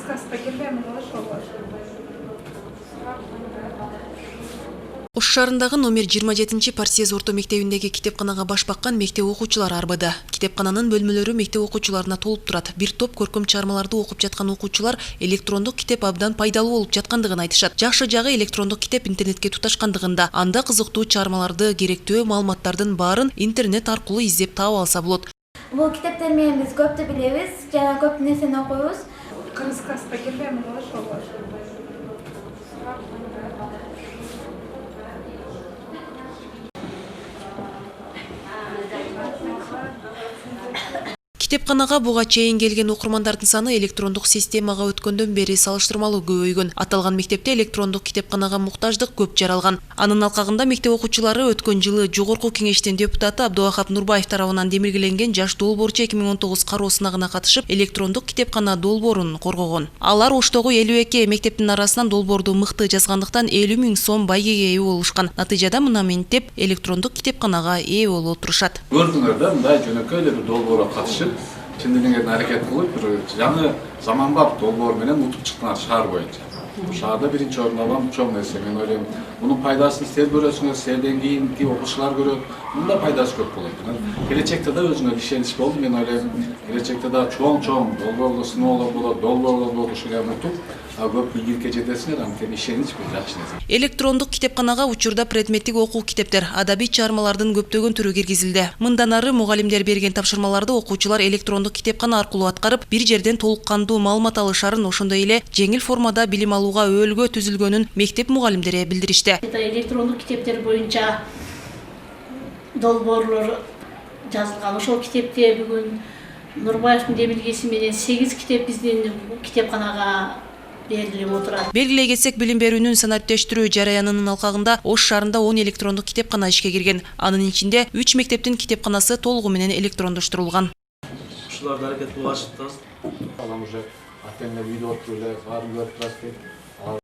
Кыргызстанга келбейм ошол. Ош шаарындагы номер 27 орто мектебиндеги китепканага баш баккан мектеп окуучулары арбыды. Китепкананын бөлмөлөрү мектеп окуучуларына толуп турат. Бир топ көркөм чыгармаларды окуп жаткан окуучулар электрондук китеп абдан пайдалуу болуп жаткандыгын айтышат. Жакшы жагы электрондук китеп интернетке туташкандыгында. Анда кызыктуу чыгармаларды, керектүү маалыматтардын баарын интернет аркылуу издеп таап алса болот. Бул китептер менен биз көптү билебиз, жана көп нерсени окуйбуз. Кыргызстанга келбейм ошол. Китепканага буга чейин келген окурмандардын саны электрондук системага өткөндөн бери салыштырмалуу көбөйгөн. Аталган мектепте электрондук китепканага муктаждык көп жаралган. Анын алкагында мектеп окуучулары өткөн жылы Жогорку кеңештин депутаты Абдубахап Нурбаев тарабынан демилгеленген жаш долбоорчу 2019 кароо сынагына катышып, электрондук китепкана долбоорун коргогон. Алар Оштогу 52 мектептин арасынан долбоорду мыкты жазгандыктан 50 000 сом байгеге ээ болушкан. Натыйжада мына мектеп электрондук китепканага ээ болуп отурушат. Көрдүңөр да, мындай жөнөкөй эле бир долбоорго катышып, чындыгында аракет кылып, бир жаңы заманбап долбоор менен утуп чыккан шаар боюнча. Шаарда биринчи орун алган чоң нерсе. Мен ойлойм, мунун пайдасын сиздер көрөсүңөр, сиздерден кийинки окуучулар көрөт. Мында пайдасы көп болот. Келечекте да өзүңө ишенич болду. Мен ойлойм, келечекте да чоң долбоорлор сыноолор болот, долбоорлор болот, ушуга утуп, көп ийгиликке жетесиңер, анткени ишенич бул жакшы нерсе. Электрондук китепканага учурда предметтик окуу китептер, адабий чыгармалардын көптөгөн түрү киргизилди. Мындан ары мугалимдер берген тапшырмаларды окуучулар электрондук китепкана аркылуу аткарып, бир жерден толук кандуу маалымат алышарын, ошондой эле жеңил формада билим алууга өөлгө түзүлгөнүн мектеп мугалимдери билдиришти. Электрондук китептер боюнча долбоорлор жазылган. Ошол китепте бүгүн Нурбаевдин демилгеси менен 8 китеп биздин китепканага берилип отурат. Белгилей кетсек, билим берүүнүн санариптештирүү жараянынын алкагында Ош шаарында 10 электрондук китепкана ишке кирген. Анын ичинде 3 мектептин китепканасы толугу менен электрондоштурулган. Ушуларды аракет кылып ашыктабыз. Алам уже ата-эне видео отуруп эле баарын көрүп турасыз.